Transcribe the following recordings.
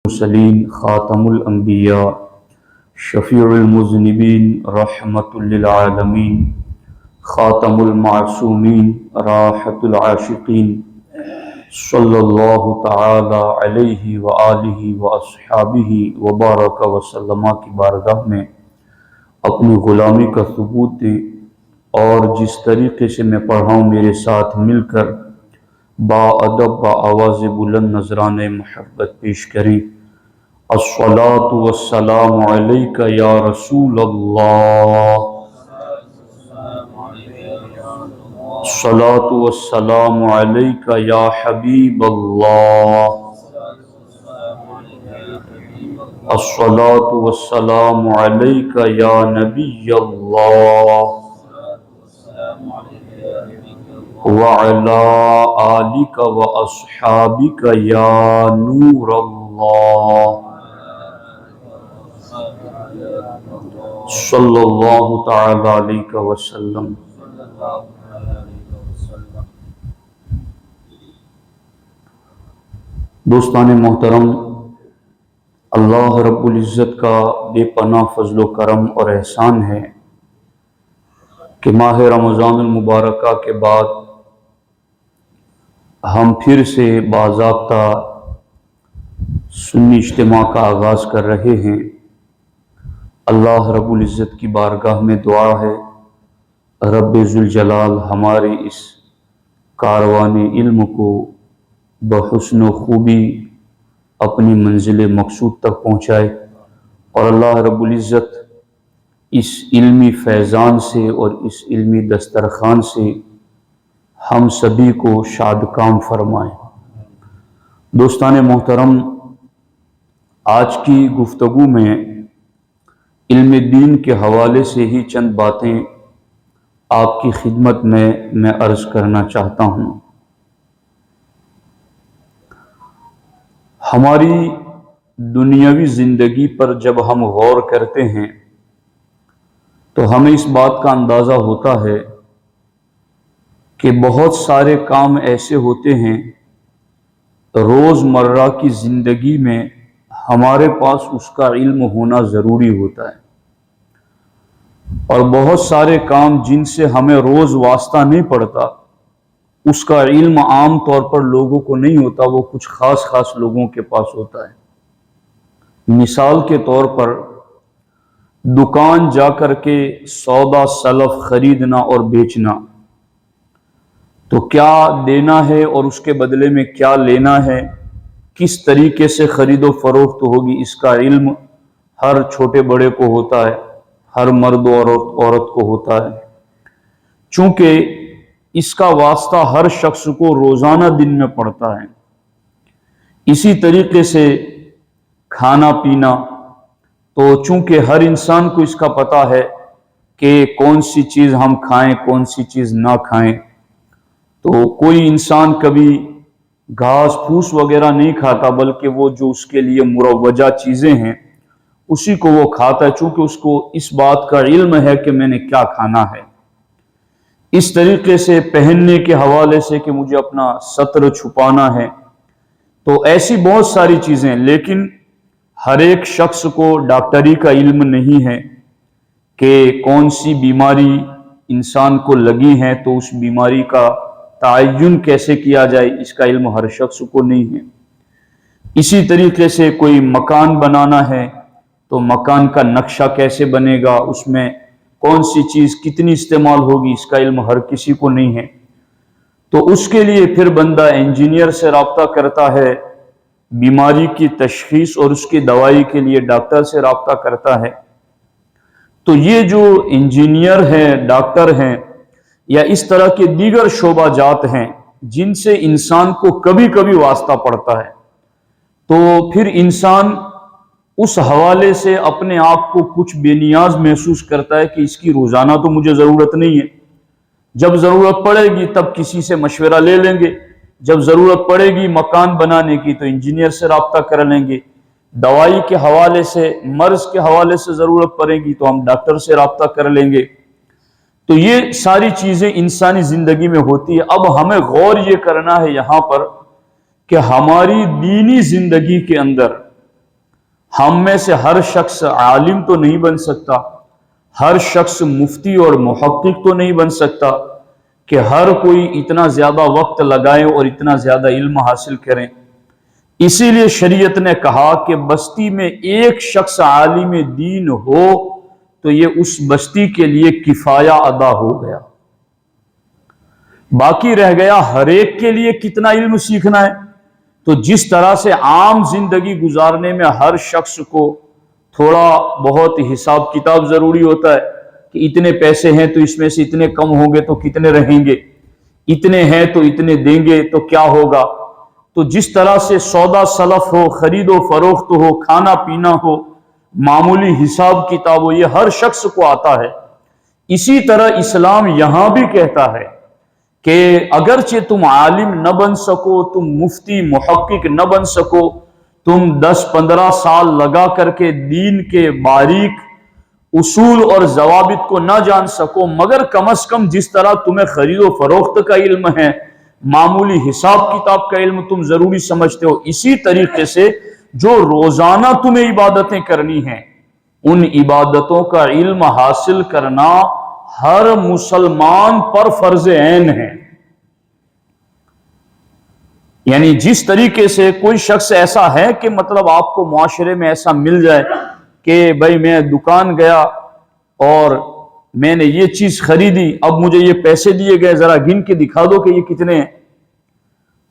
المرسلین خاتم الانبیاء شفیع المذنبین رحمت للعالمین خاتم المعصومین راحت العاشقین صلی اللہ تعالی علیہ وآلہ واصحابہ وبارک وسلم کی بارگاہ میں اپنی غلامی کا ثبوت دے، اور جس طریقے سے میں پڑھا ہوں میرے ساتھ مل کر با ادب با آواز بلند نذرانے محبت پیش کریں۔ الصلاۃ والسلام علیک یا رسول اللہ، الصلاۃ والسلام علیک یا حبیب اللہ، الصلاۃ والسلام علیک یا نبی اللہ وعلی آلک واصحابک یا نور اللہ صلی اللہ تعالی علیہ وسلم۔ دوستان محترم، اللہ رب العزت کا بے پناہ فضل و کرم اور احسان ہے کہ ماہ رمضان المبارکہ کے بعد ہم پھر سے باضابطہ سنی اجتماع کا آغاز کر رہے ہیں۔ اللہ رب العزت کی بارگاہ میں دعا ہے رب ذوالجلال ہمارے اس کاروان علم کو بحسن و خوبی اپنی منزل مقصود تک پہنچائے، اور اللہ رب العزت اس علمی فیضان سے اور اس علمی دسترخوان سے ہم سبھی کو شاد کام فرمائے۔ دوستان محترم، آج کی گفتگو میں علم دین کے حوالے سے ہی چند باتیں آپ کی خدمت میں عرض کرنا چاہتا ہوں۔ ہماری دنیاوی زندگی پر جب ہم غور کرتے ہیں تو ہمیں اس بات کا اندازہ ہوتا ہے کہ بہت سارے کام ایسے ہوتے ہیں روز مرہ کی زندگی میں ہمارے پاس اس کا علم ہونا ضروری ہوتا ہے، اور بہت سارے کام جن سے ہمیں روز واسطہ نہیں پڑتا اس کا علم عام طور پر لوگوں کو نہیں ہوتا، وہ کچھ خاص لوگوں کے پاس ہوتا ہے۔ مثال کے طور پر دکان جا کر کے سودا سلف خریدنا اور بیچنا، تو کیا دینا ہے اور اس کے بدلے میں کیا لینا ہے، کس طریقے سے خرید و فروخت ہوگی، اس کا علم ہر چھوٹے بڑے کو ہوتا ہے، ہر مرد و عورت کو ہوتا ہے، چونکہ اس کا واسطہ ہر شخص کو روزانہ دن میں پڑتا ہے۔ اسی طریقے سے کھانا پینا، تو چونکہ ہر انسان کو اس کا پتہ ہے کہ کون سی چیز ہم کھائیں کون سی چیز نہ کھائیں، تو کوئی انسان کبھی گھاس پھوس وغیرہ نہیں کھاتا، بلکہ وہ جو اس کے لیے مروجہ چیزیں ہیں اسی کو وہ کھاتا ہے، چونکہ اس کو اس بات کا علم ہے کہ میں نے کیا کھانا ہے۔ اس طریقے سے پہننے کے حوالے سے کہ مجھے اپنا ستر چھپانا ہے، تو ایسی بہت ساری چیزیں، لیکن ہر ایک شخص کو ڈاکٹری کا علم نہیں ہے کہ کون سی بیماری انسان کو لگی ہے تو اس بیماری کا تعین کیسے کیا جائے، اس کا علم ہر شخص کو نہیں ہے۔ اسی طریقے سے کوئی مکان بنانا ہے تو مکان کا نقشہ کیسے بنے گا، اس میں کون سی چیز کتنی استعمال ہوگی، اس کا علم ہر کسی کو نہیں ہے۔ تو اس کے لیے پھر بندہ انجینئر سے رابطہ کرتا ہے، بیماری کی تشخیص اور اس کی دوائی کے لیے ڈاکٹر سے رابطہ کرتا ہے۔ تو یہ جو انجینئر ہیں، ڈاکٹر ہیں، یا اس طرح کے دیگر شعبہ جات ہیں جن سے انسان کو کبھی کبھی واسطہ پڑتا ہے، تو پھر انسان اس حوالے سے اپنے آپ کو کچھ بے نیاز محسوس کرتا ہے کہ اس کی روزانہ تو مجھے ضرورت نہیں ہے، جب ضرورت پڑے گی تب کسی سے مشورہ لے لیں گے، جب ضرورت پڑے گی مکان بنانے کی تو انجینئر سے رابطہ کر لیں گے، دوائی کے حوالے سے، مرض کے حوالے سے ضرورت پڑے گی تو ہم ڈاکٹر سے رابطہ کر لیں گے۔ تو یہ ساری چیزیں انسانی زندگی میں ہوتی ہے۔ اب ہمیں غور یہ کرنا ہے یہاں پر کہ ہماری دینی زندگی کے اندر ہم میں سے ہر شخص عالم تو نہیں بن سکتا، ہر شخص مفتی اور محقق تو نہیں بن سکتا کہ ہر کوئی اتنا زیادہ وقت لگائے اور اتنا زیادہ علم حاصل کریں۔ اسی لیے شریعت نے کہا کہ بستی میں ایک شخص عالم دین ہو تو یہ اس بستی کے لیے کفایہ ادا ہو گیا۔ باقی رہ گیا ہر ایک کے لیے کتنا علم سیکھنا ہے۔ تو جس طرح سے عام زندگی گزارنے میں ہر شخص کو تھوڑا بہت حساب کتاب ضروری ہوتا ہے کہ اتنے پیسے ہیں تو اس میں سے اتنے کم ہوں گے تو کتنے رہیں گے، اتنے ہیں تو اتنے دیں گے تو کیا ہوگا، تو جس طرح سے سودا سلف ہو، خرید و فروخت ہو، کھانا پینا ہو، معمولی حساب کتاب ہو، یہ ہر شخص کو آتا ہے۔ اسی طرح اسلام یہاں بھی کہتا ہے کہ اگرچہ تم عالم نہ بن سکو، تم مفتی محقق نہ بن سکو، تم 10-15 سال لگا کر کے دین کے باریک اصول اور ضوابط کو نہ جان سکو، مگر کم از کم جس طرح تمہیں خرید و فروخت کا علم ہے، معمولی حساب کتاب کا علم تم ضروری سمجھتے ہو، اسی طریقے سے جو روزانہ تمہیں عبادتیں کرنی ہیں ان عبادتوں کا علم حاصل کرنا ہر مسلمان پر فرض عین ہے۔ یعنی جس طریقے سے کوئی شخص ایسا ہے کہ مطلب آپ کو معاشرے میں ایسا مل جائے کہ بھائی میں دکان گیا اور میں نے یہ چیز خریدی، اب مجھے یہ پیسے دیے گئے، ذرا گن کے دکھا دو کہ یہ کتنے ہیں،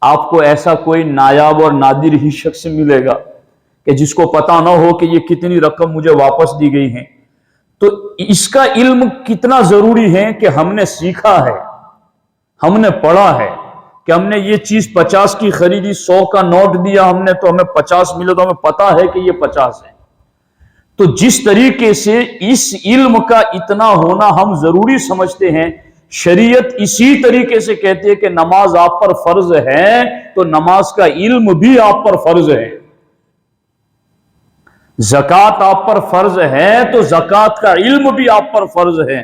آپ کو ایسا کوئی نایاب اور نادر ہی شخص ملے گا کہ جس کو پتا نہ ہو کہ یہ کتنی رقم مجھے واپس دی گئی ہیں۔ تو اس کا علم کتنا ضروری ہے کہ ہم نے سیکھا ہے، ہم نے پڑھا ہے کہ ہم نے یہ چیز 50 کی خریدی، 100 کا نوٹ دیا ہم نے تو ہمیں 50 ملے، تو ہمیں پتا ہے کہ یہ 50 ہے۔ تو جس طریقے سے اس علم کا اتنا ہونا ہم ضروری سمجھتے ہیں، شریعت اسی طریقے سے کہتی ہے کہ نماز آپ پر فرض ہے تو نماز کا علم بھی آپ پر فرض ہے، زکوٰۃ آپ پر فرض ہے تو زکوٰۃ کا علم بھی آپ پر فرض ہے،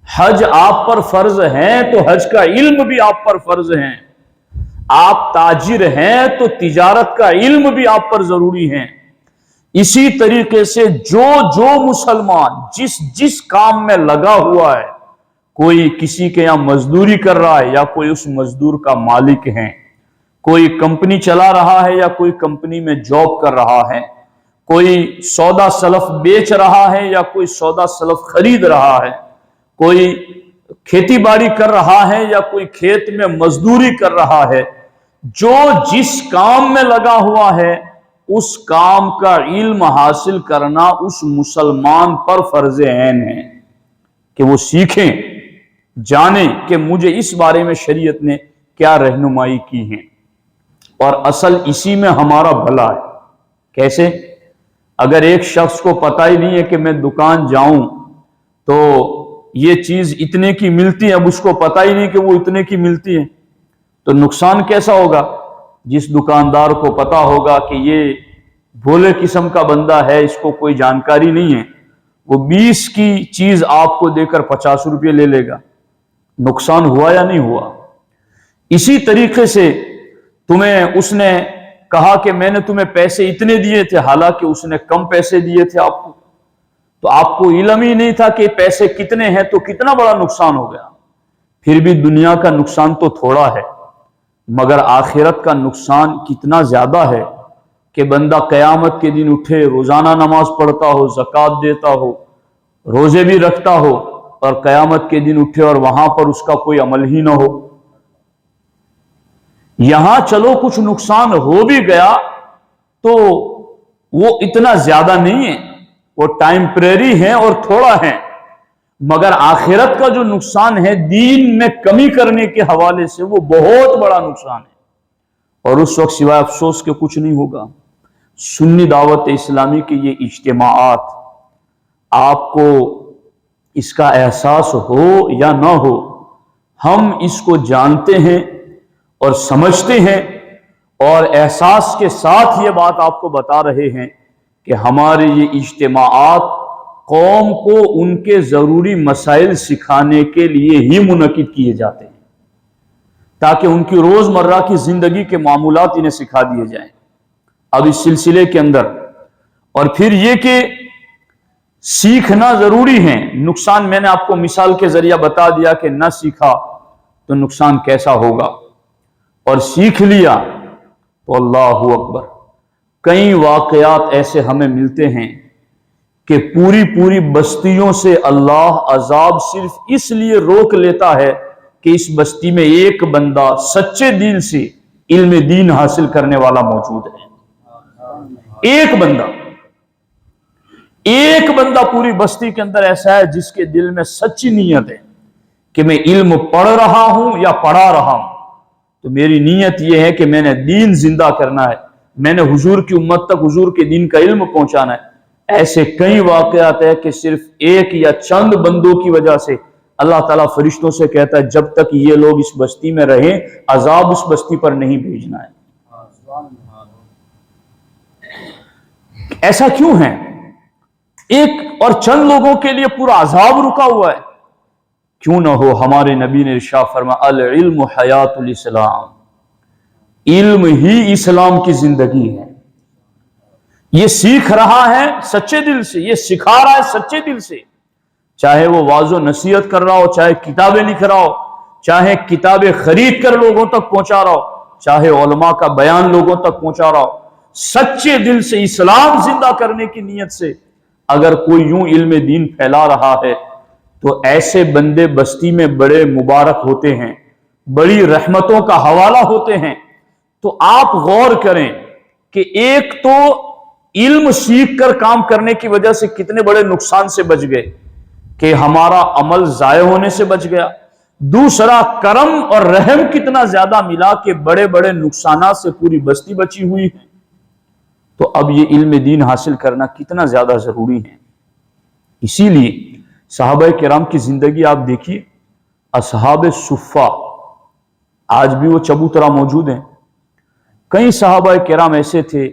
حج آپ پر فرض ہے تو حج کا علم بھی آپ پر فرض ہے، آپ تاجر ہیں تو تجارت کا علم بھی آپ پر ضروری ہے۔ اسی طریقے سے جو مسلمان جس کام میں لگا ہوا ہے، کوئی کسی کے یہاں مزدوری کر رہا ہے یا کوئی اس مزدور کا مالک ہے، کوئی کمپنی چلا رہا ہے یا کوئی کمپنی میں جاب کر رہا ہے، کوئی سودا سلف بیچ رہا ہے یا کوئی سودا سلف خرید رہا ہے، کوئی کھیتی باڑی کر رہا ہے یا کوئی کھیت میں مزدوری کر رہا ہے، جو جس کام میں لگا ہوا ہے اس کام کا علم حاصل کرنا اس مسلمان پر فرض عین ہے کہ وہ سیکھیں، جانیں کہ مجھے اس بارے میں شریعت نے کیا رہنمائی کی ہے، اور اصل اسی میں ہمارا بھلا ہے۔ کیسے؟ اگر ایک شخص کو پتہ ہی نہیں ہے کہ میں دکان جاؤں تو یہ چیز اتنے کی ملتی ہے، اب اس کو پتہ ہی نہیں کہ وہ اتنے کی ملتی ہے، تو نقصان کیسا ہوگا؟ جس دکاندار کو پتا ہوگا کہ یہ بھولے قسم کا بندہ ہے، اس کو کوئی جانکاری نہیں ہے، وہ 20 کی چیز آپ کو دے کر 50 روپے لے لے گا، نقصان ہوا یا نہیں ہوا؟ اسی طریقے سے تمہیں اس نے کہا کہ میں نے تمہیں پیسے اتنے دیے تھے، حالانکہ اس نے کم پیسے دیے تھے آپ کو، تو آپ کو علم ہی نہیں تھا کہ پیسے کتنے ہیں، تو کتنا بڑا نقصان ہو گیا۔ پھر بھی دنیا کا نقصان تو تھوڑا ہے، مگر آخرت کا نقصان کتنا زیادہ ہے کہ بندہ قیامت کے دن اٹھے، روزانہ نماز پڑھتا ہو، زکوٰۃ دیتا ہو، روزے بھی رکھتا ہو، اور قیامت کے دن اٹھے اور وہاں پر اس کا کوئی عمل ہی نہ ہو۔ یہاں چلو کچھ نقصان ہو بھی گیا تو وہ اتنا زیادہ نہیں ہے، وہ ٹائمپریری ہے اور تھوڑا ہے، مگر آخرت کا جو نقصان ہے دین میں کمی کرنے کے حوالے سے وہ بہت بڑا نقصان ہے، اور اس وقت سوائے افسوس کے کچھ نہیں ہوگا۔ سنی دعوت اسلامی کے یہ اجتماعات، آپ کو اس کا احساس ہو یا نہ ہو، ہم اس کو جانتے ہیں اور سمجھتے ہیں، اور احساس کے ساتھ یہ بات آپ کو بتا رہے ہیں کہ ہمارے یہ اجتماعات قوم کو ان کے ضروری مسائل سکھانے کے لیے ہی منعقد کیے جاتے ہیں، تاکہ ان کی روزمرہ کی زندگی کے معمولات انہیں سکھا دیے جائیں۔ اب اس سلسلے کے اندر اور پھر یہ کہ سیکھنا ضروری ہے. نقصان میں نے آپ کو مثال کے ذریعہ بتا دیا کہ نہ سیکھا تو نقصان کیسا ہوگا، اور سیکھ لیا تو اللہ اکبر. کئی واقعات ایسے ہمیں ملتے ہیں کہ پوری بستیوں سے اللہ عذاب صرف اس لیے روک لیتا ہے کہ اس بستی میں ایک بندہ سچے دل سے علم دین حاصل کرنے والا موجود ہے. ایک بندہ پوری بستی کے اندر ایسا ہے جس کے دل میں سچی نیت ہے کہ میں علم پڑھ رہا ہوں یا پڑھا رہا ہوں تو میری نیت یہ ہے کہ میں نے دین زندہ کرنا ہے، میں نے حضور کی امت تک حضور کے دین کا علم پہنچانا ہے. ایسے کئی واقعات ہیں کہ صرف ایک یا چند بندوں کی وجہ سے اللہ تعالیٰ فرشتوں سے کہتا ہے جب تک یہ لوگ اس بستی میں رہیں عذاب اس بستی پر نہیں بھیجنا ہے. ایسا کیوں ہے؟ ایک اور چند لوگوں کے لیے پورا عذاب رکا ہوا ہے. کیوں نہ ہو ہمارے نبی نے ارشاد فرمایا العلم حیات الاسلام، علم ہی اسلام کی زندگی ہے. یہ سیکھ رہا ہے سچے دل سے، یہ سکھا رہا ہے سچے دل سے، چاہے وہ واعظ و نصیحت کر رہا ہو، چاہے کتابیں لکھ رہا ہو، چاہے کتابیں خرید کر لوگوں تک پہنچا رہا ہو، چاہے علماء کا بیان لوگوں تک پہنچا رہا ہو. سچے دل سے اسلام زندہ کرنے کی نیت سے اگر کوئی یوں علم دین پھیلا رہا ہے تو ایسے بندے بستی میں بڑے مبارک ہوتے ہیں، بڑی رحمتوں کا حوالہ ہوتے ہیں. تو آپ غور کریں کہ ایک تو علم سیکھ کر کام کرنے کی وجہ سے کتنے بڑے نقصان سے بچ گئے کہ ہمارا عمل ضائع ہونے سے بچ گیا. دوسرا کرم اور رحم کتنا زیادہ ملا کہ بڑے بڑے نقصانات سے پوری بستی بچی ہوئی ہے. تو اب یہ علم دین حاصل کرنا کتنا زیادہ ضروری ہے. اسی لیے صحابہ کرام کی زندگی آپ دیکھیے، اصحاب صفہ آج بھی وہ چبوترا موجود ہیں. کئی صحابہ کرام ایسے تھے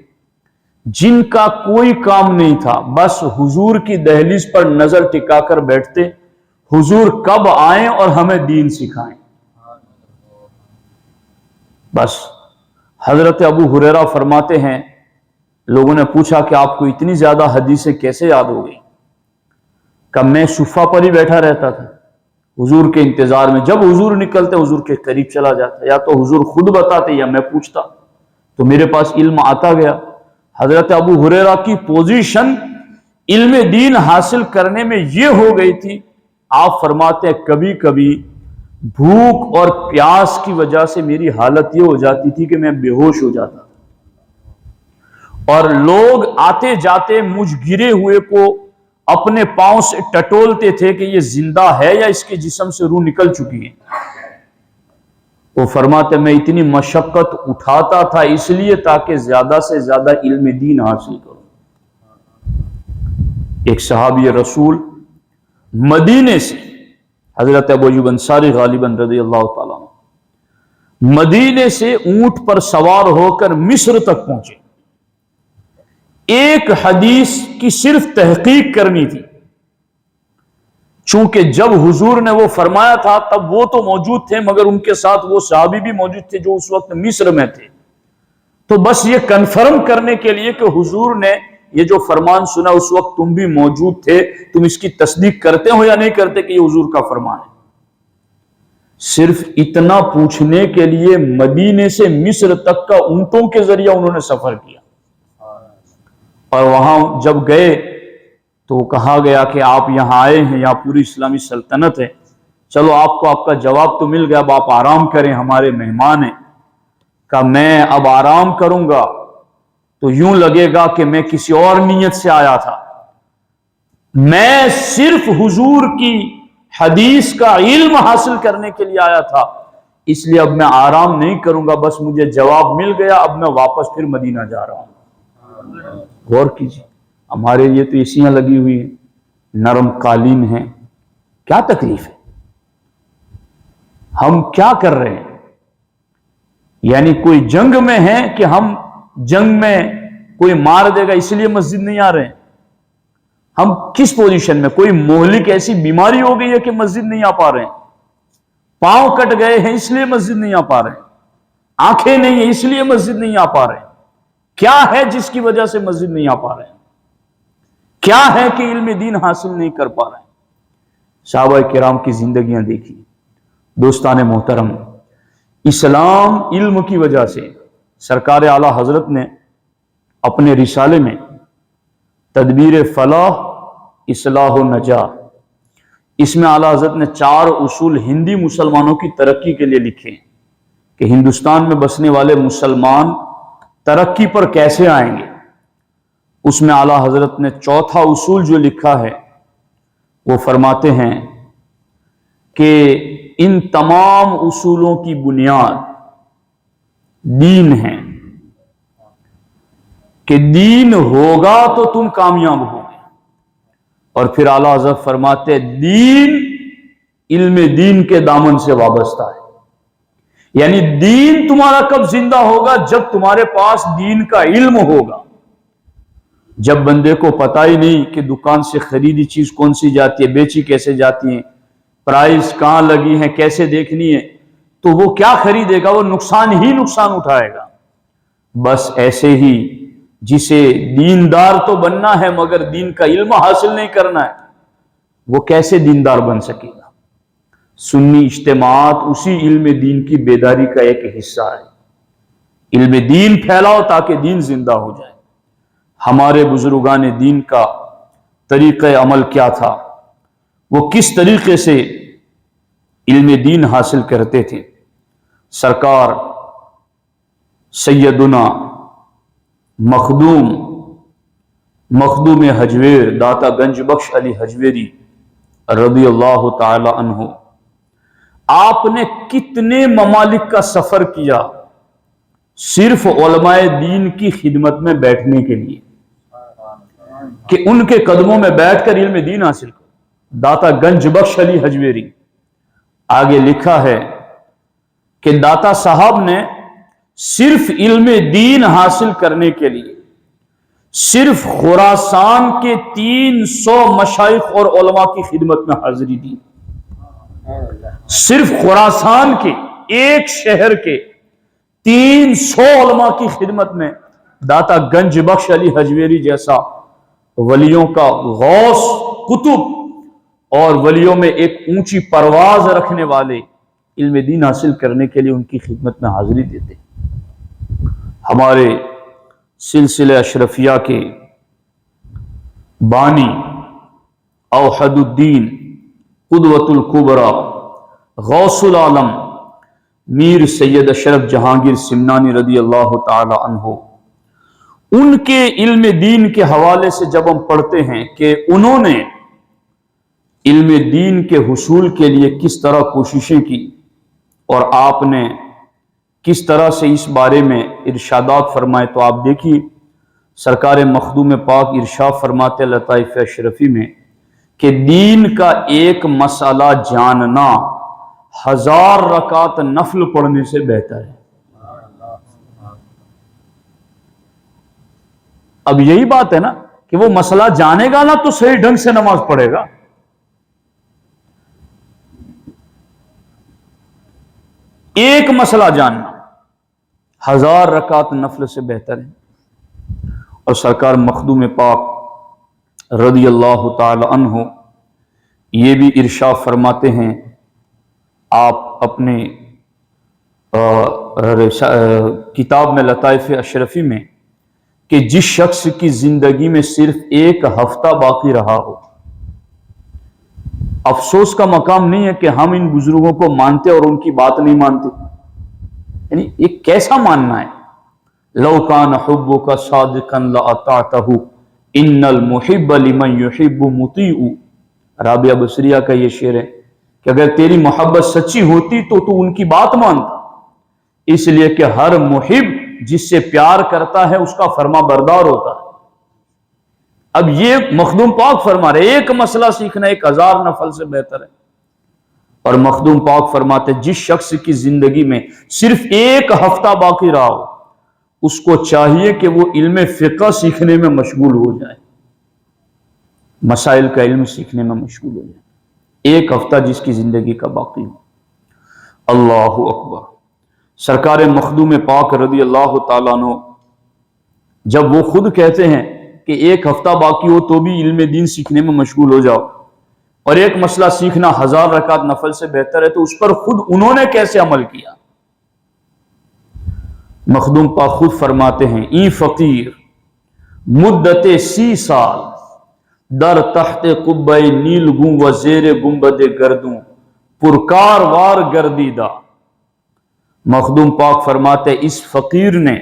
جن کا کوئی کام نہیں تھا، بس حضور کی دہلیز پر نظر ٹکا کر بیٹھتے، حضور کب آئیں اور ہمیں دین سکھائیں. بس حضرت ابو ہریرہ فرماتے ہیں لوگوں نے پوچھا کہ آپ کو اتنی زیادہ حدیثیں کیسے یاد ہو گئی؟ کہ میں صفہ پر ہی بیٹھا رہتا تھا حضور کے انتظار میں، جب حضور نکلتے حضور کے قریب چلا جاتا، یا تو حضور خود بتاتے یا میں پوچھتا تو میرے پاس علم آتا گیا. حضرت ابو ہریرہ کی پوزیشن علم دین حاصل کرنے میں یہ ہو گئی تھی، آپ فرماتے ہیں کبھی کبھی بھوک اور پیاس کی وجہ سے میری حالت یہ ہو جاتی تھی کہ میں بے ہوش ہو جاتا اور لوگ آتے جاتے مجھ گرے ہوئے کو اپنے پاؤں سے ٹٹولتے تھے کہ یہ زندہ ہے یا اس کے جسم سے روح نکل چکی ہے. وہ فرماتے میں اتنی مشقت اٹھاتا تھا اس لیے تاکہ زیادہ سے زیادہ علم دین حاصل کروں. ایک صحابی رسول مدینے سے حضرت ابو ایوب انصاری غالباً رضی اللہ تعالیٰ عنہ مدینے سے اونٹ پر سوار ہو کر مصر تک پہنچے. ایک حدیث کی صرف تحقیق کرنی تھی، چونکہ جب حضور نے وہ فرمایا تھا تب وہ تو موجود تھے مگر ان کے ساتھ وہ صحابی بھی موجود تھے جو اس وقت مصر میں تھے. تو بس یہ کنفرم کرنے کے لیے کہ حضور نے یہ جو فرمان سنا اس وقت تم بھی موجود تھے، تم اس کی تصدیق کرتے ہو یا نہیں کرتے کہ یہ حضور کا فرمان ہے. صرف اتنا پوچھنے کے لیے مدینے سے مصر تک کا اونٹوں کے ذریعے انہوں نے سفر کیا. اور وہاں جب گئے تو کہا گیا کہ آپ یہاں آئے ہیں، یہاں پوری اسلامی سلطنت ہے، چلو آپ کو آپ کا جواب تو مل گیا، اب آپ آرام کریں، ہمارے مہمان ہیں. کہ میں اب آرام کروں گا تو یوں لگے گا کہ میں کسی اور نیت سے آیا تھا، میں صرف حضور کی حدیث کا علم حاصل کرنے کے لیے آیا تھا، اس لیے اب میں آرام نہیں کروں گا، بس مجھے جواب مل گیا، اب میں واپس پھر مدینہ جا رہا ہوں. غور کیجیے، ہمارے لیے تو ایسیاں لگی ہوئی ہیں، نرم قالین ہیں، کیا تکلیف ہے؟ ہم کیا کر رہے ہیں؟ یعنی کوئی جنگ میں ہے کہ ہم جنگ میں کوئی مار دے گا اس لیے مسجد نہیں آ رہے ہیں؟ ہم کس پوزیشن میں؟ کوئی مہلک ایسی بیماری ہو گئی ہے کہ مسجد نہیں آ پا رہے ہیں؟ پاؤں کٹ گئے ہیں اس لیے مسجد نہیں آ پا رہے ہیں؟ آنکھیں نہیں ہیں اس لیے مسجد نہیں آ پا رہے ہیں؟ کیا ہے جس کی وجہ سے مسجد نہیں آ پا رہے ہیں؟ کیا ہے کہ علم دین حاصل نہیں کر پا رہے ہیں؟ صحابہ کرام کی زندگیاں دیکھی۔ دوستان محترم، اسلام علم کی وجہ سے سرکار اعلی حضرت نے اپنے رسالے میں تدبیر فلاح اصلاح و نجاح، اس میں اعلی حضرت نے 4 اصول ہندی مسلمانوں کی ترقی کے لیے لکھے کہ ہندوستان میں بسنے والے مسلمان ترقی پر کیسے آئیں گے۔ اس میں اعلی حضرت نے 4تھا اصول جو لکھا ہے وہ فرماتے ہیں کہ ان تمام اصولوں کی بنیاد دین ہے، کہ دین ہوگا تو تم کامیاب ہوگے۔ اور پھر اعلی حضرت فرماتے دین علم دین کے دامن سے وابستہ ہے، یعنی دین تمہارا کب زندہ ہوگا؟ جب تمہارے پاس دین کا علم ہوگا۔ جب بندے کو پتہ ہی نہیں کہ دکان سے خریدی چیز کون سی جاتی ہے، بیچی کیسے جاتی ہے، پرائز کہاں لگی ہے، کیسے دیکھنی ہے، تو وہ کیا خریدے گا؟ وہ نقصان ہی نقصان اٹھائے گا۔ بس ایسے ہی جسے دیندار تو بننا ہے مگر دین کا علم حاصل نہیں کرنا ہے، وہ کیسے دیندار بن سکے گا؟ سنی اجتماعات اسی علم دین کی بیداری کا ایک حصہ ہے۔ علم دین پھیلاؤ تاکہ دین زندہ ہو جائے۔ ہمارے بزرگان دین کا طریقہ عمل کیا تھا؟ وہ کس طریقے سے علم دین حاصل کرتے تھے؟ سرکار سیدنا مخدوم حجویر داتا گنج بخش علی حجویری رضی اللہ تعالی عنہ، آپ نے کتنے ممالک کا سفر کیا صرف علماء دین کی خدمت میں بیٹھنے کے لیے، کہ ان کے قدموں میں بیٹھ کر علم دین حاصل کرو۔ داتا گنج بخش علی حجویری، آگے لکھا ہے کہ داتا صاحب نے صرف علم دین حاصل کرنے کے لیے صرف خراسان کے 300 مشائخ اور علماء کی خدمت میں حاضری دی۔ صرف خراسان کے ایک شہر کے 300 علماء کی خدمت میں داتا گنج بخش علی حجویری جیسا ولیوں کا غوث قطب اور ولیوں میں ایک اونچی پرواز رکھنے والے علم دین حاصل کرنے کے لیے ان کی خدمت میں حاضری دیتے۔ ہمارے سلسلہ اشرفیہ کے بانی اوحد الدین قدوۃ الکبریٰ غوث العالم میر سید اشرف جہانگیر سمنانی رضی اللہ تعالی عنہ، ان کے علم دین کے حوالے سے جب ہم پڑھتے ہیں کہ انہوں نے علم دین کے حصول کے لیے کس طرح کوششیں کی اور آپ نے کس طرح سے اس بارے میں ارشادات فرمائے، تو آپ دیکھیے سرکار مخدوم پاک ارشاد فرماتے لطائف اشرفی میں کہ دین کا ایک مسئلہ جاننا 1000 رکعت نفل پڑھنے سے بہتر ہے۔ اب یہی بات ہے نا کہ وہ مسئلہ جانے گا نا تو صحیح ڈھنگ سے نماز پڑھے گا۔ ایک مسئلہ جاننا 1000 رکعت نفل سے بہتر ہے۔ اور سرکار مخدوم پاک رضی اللہ تعالی عنہ یہ بھی ارشاد فرماتے ہیں، آپ اپنے کتاب میں لطائف اشرفی میں، کہ جس شخص کی زندگی میں صرف 1 ہفتہ باقی رہا ہو، افسوس کا مقام نہیں ہے کہ ہم ان بزرگوں کو مانتے اور ان کی بات نہیں مانتے، یعنی یہ کیسا ماننا ہے؟ لو کان حبک صادقا لاطعتہ ان المحب لمن یحب مطیع، رابعہ بصریہ کا یہ شعر ہے کہ اگر تیری محبت سچی ہوتی تو ان کی بات مانتا، اس لیے کہ ہر محب جس سے پیار کرتا ہے اس کا فرما بردار ہوتا ہے۔ اب یہ مخدوم پاک فرما رہے ایک مسئلہ سیکھنا 1000 نفل سے بہتر ہے، اور مخدوم پاک فرماتے جس شخص کی زندگی میں صرف 1 ہفتہ باقی رہا ہو، اس کو چاہیے کہ وہ علم فقہ سیکھنے میں مشغول ہو جائے، مسائل کا علم سیکھنے میں مشغول ہو جائے۔ 1 ہفتہ جس کی زندگی کا باقی ہو۔ اللہ اکبر۔ سرکار مخدوم پاک رضی اللہ تعالیٰ عنہ جب وہ خود کہتے ہیں کہ ایک ہفتہ باقی ہو تو بھی علم دین سیکھنے میں مشغول ہو جاؤ، اور ایک مسئلہ سیکھنا 1000 رکعت نفل سے بہتر ہے، تو اس پر خود انہوں نے کیسے عمل کیا؟ مخدوم پاک خود فرماتے ہیں ای فقیر مدت 30 سال در تحت قبہ نیل گوں و زیر گنبد گردوں پرکار وار گردیدہ۔ مخدوم پاک فرماتے اس فقیر نے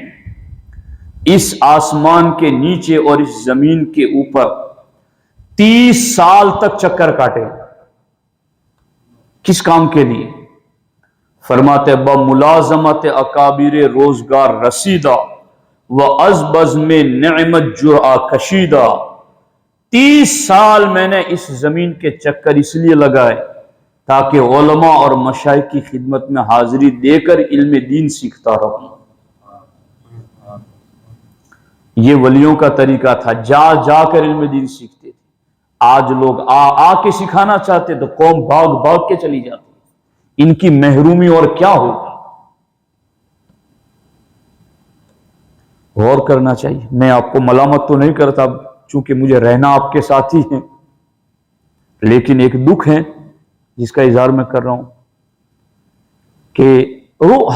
اس آسمان کے نیچے اور اس زمین کے اوپر 30 سال تک چکر کاٹے۔ کس کام کے لیے؟ فرماتے بملازمت اکابر روزگار رسیدہ و از بزم نعمت جرعہ کشیدہ۔ 30 سال میں نے اس زمین کے چکر اس لیے لگائے تاکہ علماء اور مشائخ کی خدمت میں حاضری دے کر علم دین سیکھتا رہوں۔ یہ ولیوں کا طریقہ تھا، جا جا کر علم دین سیکھتے تھے۔ آج لوگ آ کے سکھانا چاہتے تو قوم بھاگ بھاگ کے چلی جاتی، ان کی محرومی اور کیا ہوگی؟ غور کرنا چاہیے۔ میں آپ کو ملامت تو نہیں کرتا چونکہ مجھے رہنا آپ کے ساتھ ہی ہے، لیکن ایک دکھ ہے جس کا اظہار میں کر رہا ہوں کہ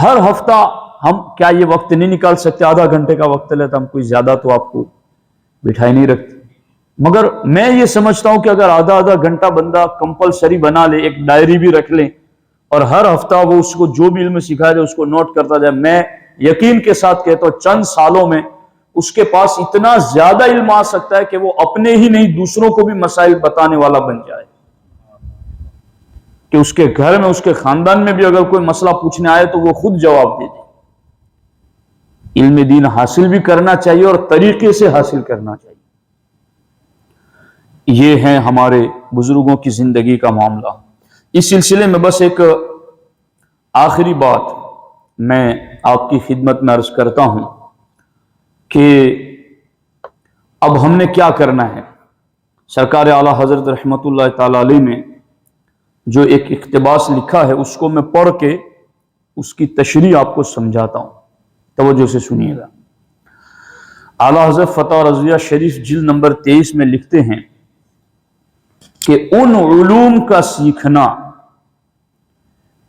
ہر ہفتہ ہم کیا یہ وقت نہیں نکال سکتے؟ آدھا گھنٹے کا وقت لیتا، ہم کوئی زیادہ تو آپ کو بٹھائی نہیں رکھتے، مگر میں یہ سمجھتا ہوں کہ اگر آدھا گھنٹہ بندہ کمپلسری بنا لے، ایک ڈائری بھی رکھ لیں اور ہر ہفتہ وہ اس کو جو بھی علم سکھایا جائے اس کو نوٹ کرتا جائے، میں یقین کے ساتھ کہتا ہوں چند سالوں میں اس کے پاس اتنا زیادہ علم آ سکتا ہے کہ وہ اپنے ہی نہیں دوسروں کو بھی مسائل بتانے والا بن جائے، کہ اس کے گھر میں اس کے خاندان میں بھی اگر کوئی مسئلہ پوچھنے آئے تو وہ خود جواب دے دے۔ علم دین حاصل بھی کرنا چاہیے اور طریقے سے حاصل کرنا چاہیے۔ یہ ہے ہمارے بزرگوں کی زندگی کا معاملہ۔ اس سلسلے میں بس ایک آخری بات میں آپ کی خدمت میں عرض کرتا ہوں کہ اب ہم نے کیا کرنا ہے۔ سرکار اعلیٰ حضرت رحمت اللہ تعالی علیہ نے جو ایک اقتباس لکھا ہے اس کو میں پڑھ کے اس کی تشریح آپ کو سمجھاتا ہوں، توجہ سے سنیے گا۔ اعلیٰ حضرت فتح رضویہ شریف جلد نمبر 23 میں لکھتے ہیں کہ ان علوم کا سیکھنا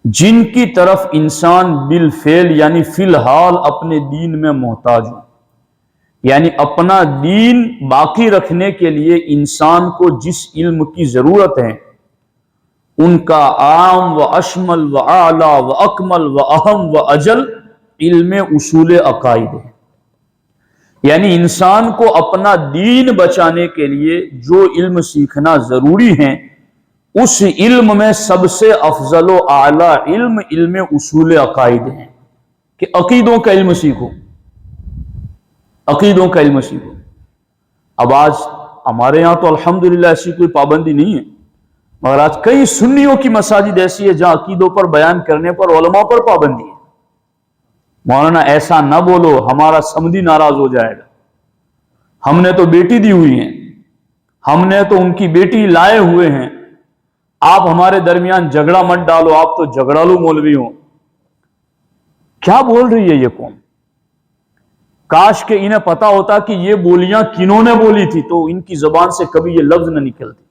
جن کی طرف انسان بالفعل یعنی فی الحال اپنے دین میں محتاج ہو، یعنی اپنا دین باقی رکھنے کے لیے انسان کو جس علم کی ضرورت ہے ان کا عام و اشمل و اعلیٰ و اکمل و اہم و اجل علم اصول عقائد ہے۔ یعنی انسان کو اپنا دین بچانے کے لیے جو علم سیکھنا ضروری ہے اس علم میں سب سے افضل و اعلیٰ علم اصول عقائد ہیں، کہ عقیدوں کا علم سیکھو، عقیدوں کا علم سیکھو۔ اب آج ہمارے یہاں تو الحمدللہ ایسی کوئی پابندی نہیں ہے، مگر آج کئی سنیوں کی مساجد ایسی ہے جہاں عقیدوں پر بیان کرنے پر علماء پر پابندی ہے۔ مولانا ایسا نہ بولو ہمارا سمدھی ناراض ہو جائے گا، ہم نے تو بیٹی دی ہوئی ہیں، ہم نے تو ان کی بیٹی لائے ہوئے ہیں، آپ ہمارے درمیان جھگڑا مت ڈالو، آپ تو جھگڑالو مولوی ہو۔ کیا بول رہی ہے یہ قوم؟ کاش کہ انہیں پتا ہوتا کہ یہ بولیاں کنہوں نے بولی تھی تو ان کی زبان سے کبھی یہ لفظ نہ نکلتے۔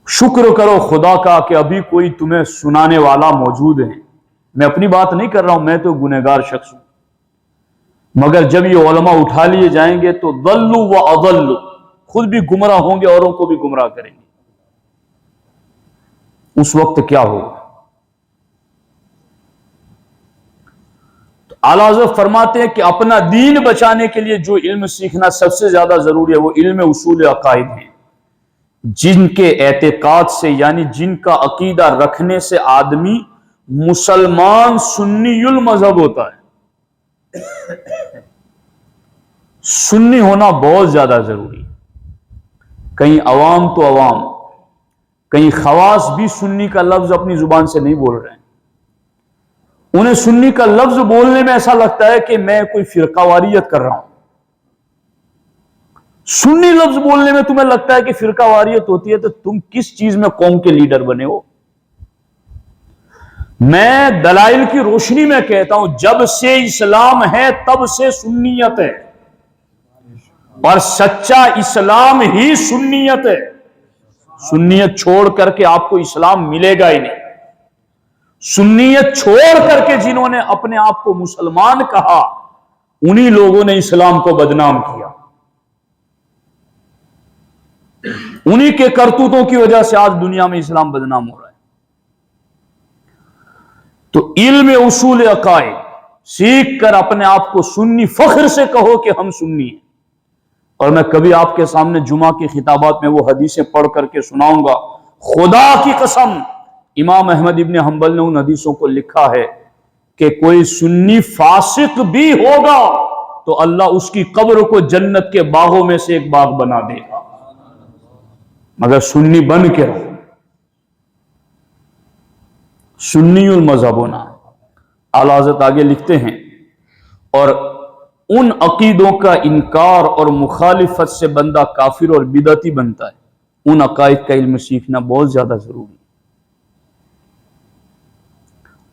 شکر کرو خدا کا کہ ابھی کوئی تمہیں سنانے والا موجود ہے۔ میں اپنی بات نہیں کر رہا ہوں، میں تو گنہگار شخص ہوں، مگر جب یہ علماء اٹھا لیے جائیں گے تو ضلوا و اضلوا، خود بھی گمراہ ہوں گے اوروں کو بھی گمراہ کریں گے۔ اس وقت کیا ہوگا؟ تو اعلیٰ حضرت فرماتے ہیں کہ اپنا دین بچانے کے لیے جو علم سیکھنا سب سے زیادہ ضروری ہے وہ علم اصول عقائد ہیں، جن کے اعتقاد سے یعنی جن کا عقیدہ رکھنے سے آدمی مسلمان سنی المذہب ہوتا ہے۔ سنی ہونا بہت زیادہ ضروری ہے۔ کہیں عوام تو عوام، کہیں خواص بھی سنی کا لفظ اپنی زبان سے نہیں بول رہے ہیں، انہیں سنی کا لفظ بولنے میں ایسا لگتا ہے کہ میں کوئی فرقہ واریت کر رہا ہوں۔ سنی لفظ بولنے میں تمہیں لگتا ہے کہ فرقہ واریت ہوتی ہے تو تم کس چیز میں قوم کے لیڈر بنے ہو؟ میں دلائل کی روشنی میں کہتا ہوں جب سے اسلام ہے تب سے سنیت ہے، اور سچا اسلام ہی سنیت ہے۔ سنیت چھوڑ کر کے آپ کو اسلام ملے گا ہی نہیں۔ سنیت چھوڑ کر کے جنہوں نے اپنے آپ کو مسلمان کہا انہی لوگوں نے اسلام کو بدنام کیا، انہی کے کرتوتوں کی وجہ سے آج دنیا میں اسلام بدنام ہو رہا ہے۔ تو علم اصول عقائد سیکھ کر اپنے آپ کو سنی فخر سے کہو کہ ہم سنی ہیں۔ اور میں کبھی آپ کے سامنے جمعہ کی خطابات میں وہ حدیثیں پڑھ کر کے سناؤں گا، خدا کی قسم امام احمد ابن حنبل نے ان حدیثوں کو لکھا ہے کہ کوئی سنی فاسق بھی ہوگا تو اللہ اس کی قبر کو جنت کے باغوں میں سے ایک باغ بنا دے گا، مگر سنی بن کے رہو۔ سنی المذہب ہونا۔ اعلیٰ حضرت آگے لکھتے ہیں اور ان عقیدوں کا انکار اور مخالفت سے بندہ کافر اور بدعتی بنتا ہے۔ ان عقائد کا علم سیکھنا بہت زیادہ ضروری ہے۔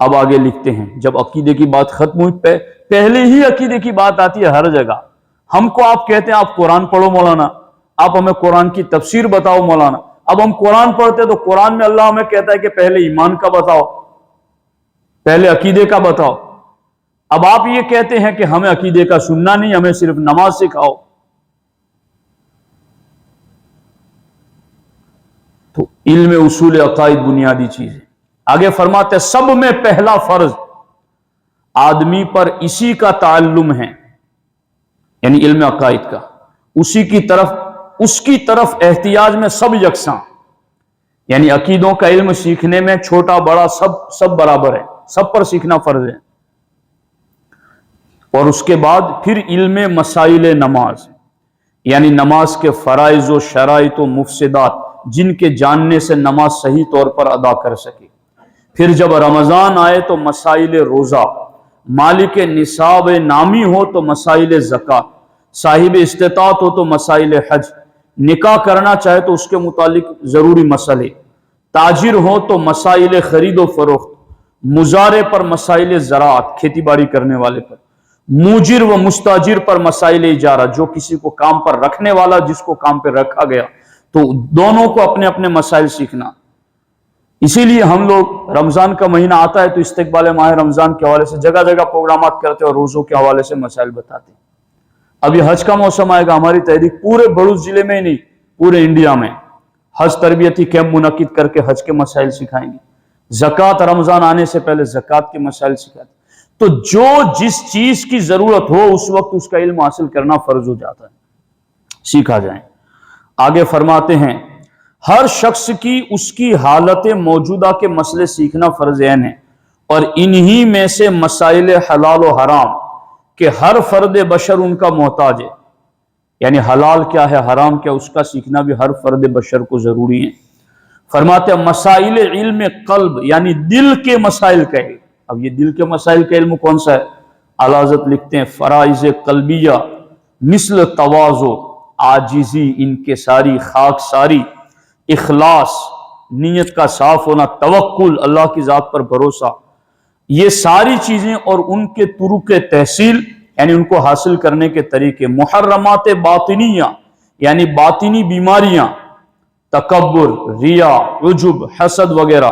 اب آگے لکھتے ہیں جب عقیدے کی بات ختم ہوئی، پہلے ہی عقیدے کی بات آتی ہے ہر جگہ۔ ہم کو آپ کہتے ہیں آپ قرآن پڑھو مولانا، آپ ہمیں قرآن کی تفسیر بتاؤ مولانا۔ اب ہم قرآن پڑھتے تو قرآن میں اللہ ہمیں کہتا ہے کہ پہلے ایمان کا بتاؤ، پہلے عقیدے کا بتاؤ۔ اب آپ یہ کہتے ہیں کہ ہمیں عقیدے کا سننا نہیں، ہمیں صرف نماز سکھاؤ۔ تو علم اصول عقائد بنیادی چیز ہے۔ آگے فرماتے سب میں پہلا فرض آدمی پر اسی کا تعلم ہے، یعنی علم عقائد کا، اس کی طرف احتیاج میں سب یکساں، یعنی عقیدوں کا علم سیکھنے میں چھوٹا بڑا سب برابر ہے، سب پر سیکھنا فرض ہے۔ اور اس کے بعد پھر علم مسائل نماز، یعنی نماز کے فرائض و شرائط و مفسدات جن کے جاننے سے نماز صحیح طور پر ادا کر سکے۔ پھر جب رمضان آئے تو مسائل روزہ، مالک نصاب نامی ہو تو مسائل زکوٰۃ، صاحب استطاعت ہو تو مسائل حج، نکاح کرنا چاہے تو اس کے متعلق ضروری مسئلے، تاجر ہو تو مسائل خرید و فروخت، مزارع پر مسائل زراعت کھیتی باڑی کرنے والے پر، موجر و مستاجر پر مسائل اجارہ جو کسی کو کام پر رکھنے والا جس کو کام پر رکھا گیا، تو دونوں کو اپنے اپنے مسائل سیکھنا۔ اسی لیے ہم لوگ رمضان کا مہینہ آتا ہے تو استقبال ماہ رمضان کے حوالے سے جگہ جگہ پروگرامات کرتے ہیں اور روزوں کے حوالے سے مسائل بتاتے ہیں۔ اب یہ حج کا موسم آئے گا، ہماری تحریک پورے بڑوس ضلع میں ہی نہیں پورے انڈیا میں حج تربیتی کیمپ منعقد کر کے حج کے مسائل سکھائیں گے۔ زکوٰۃ رمضان آنے سے پہلے زکوٰۃ کے مسائل سکھاتے ہیں۔ تو جو جس چیز کی ضرورت ہو اس وقت اس کا علم حاصل کرنا فرض ہو جاتا ہے، سیکھا جائے۔ آگے فرماتے ہیں ہر شخص کی اس کی حالت موجودہ کے مسئلے سیکھنا فرض عین ہے، اور انہی میں سے مسائل حلال و حرام کہ ہر فرد بشر ان کا محتاج ہے، یعنی حلال کیا ہے حرام کیا اس کا سیکھنا بھی ہر فرد بشر کو ضروری ہے۔ فرماتے ہیں مسائل علم قلب، یعنی دل کے مسائل کا علم۔ اب یہ دل کے مسائل کا علم کون سا ہے؟ اعلیٰ حضرت لکھتے ہیں فرائض قلبیہ مثل تواضع، عاجزی، انکساری، خاکساری، اخلاص، نیت کا صاف ہونا، توکل، اللہ کی ذات پر بھروسہ، یہ ساری چیزیں اور ان کے طرق تحصیل یعنی ان کو حاصل کرنے کے طریقے، محرمات باطنیہ یعنی باطنی بیماریاں، تکبر، ریا، عجب، حسد وغیرہ،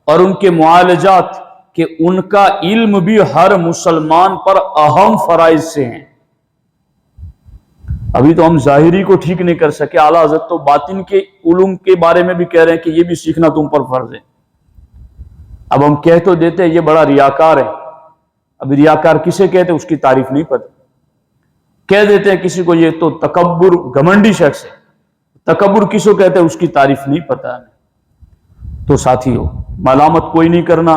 اور ان کے معالجات کہ ان کا علم بھی ہر مسلمان پر اہم فرائض سے ہیں۔ ابھی تو ہم ظاہری کو ٹھیک نہیں کر سکے، اعلیٰ حضرت تو باطن کے علوم کے بارے میں بھی کہہ رہے ہیں کہ یہ بھی سیکھنا تم پر فرض ہے۔ اب ہم کہہ تو دیتے ہیں یہ بڑا ریاکار ہے، اب ریاکار کسے کہتے ہیں اس کی تعریف نہیں پتہ، کہہ دیتے ہیں کسی کو یہ تو تکبر گھمنڈی شخص ہے، تکبر کسو کہتے ہیں اس کی تعریف نہیں پتہ ہے۔ تو ساتھیو ملامت کوئی نہیں کرنا،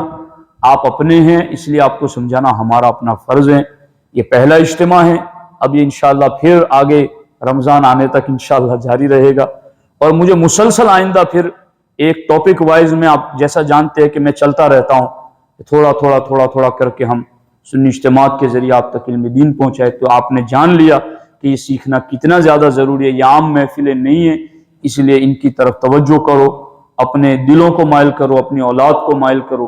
آپ اپنے ہیں اس لیے آپ کو سمجھانا ہمارا اپنا فرض ہے۔ یہ پہلا اجتماع ہے، اب یہ انشاءاللہ پھر آگے رمضان آنے تک انشاءاللہ جاری رہے گا، اور مجھے مسلسل آئندہ پھر ایک ٹاپک وائز میں آپ جیسا جانتے ہیں کہ میں چلتا رہتا ہوں، تھوڑا تھوڑا کر کے ہم سنی اجتماعات کے ذریعے آپ تک علم دین پہنچائے۔ تو آپ نے جان لیا کہ یہ سیکھنا کتنا زیادہ ضروری ہے، یہ عام محفلیں نہیں ہیں، اس لیے ان کی طرف توجہ کرو، اپنے دلوں کو مائل کرو، اپنی اولاد کو مائل کرو،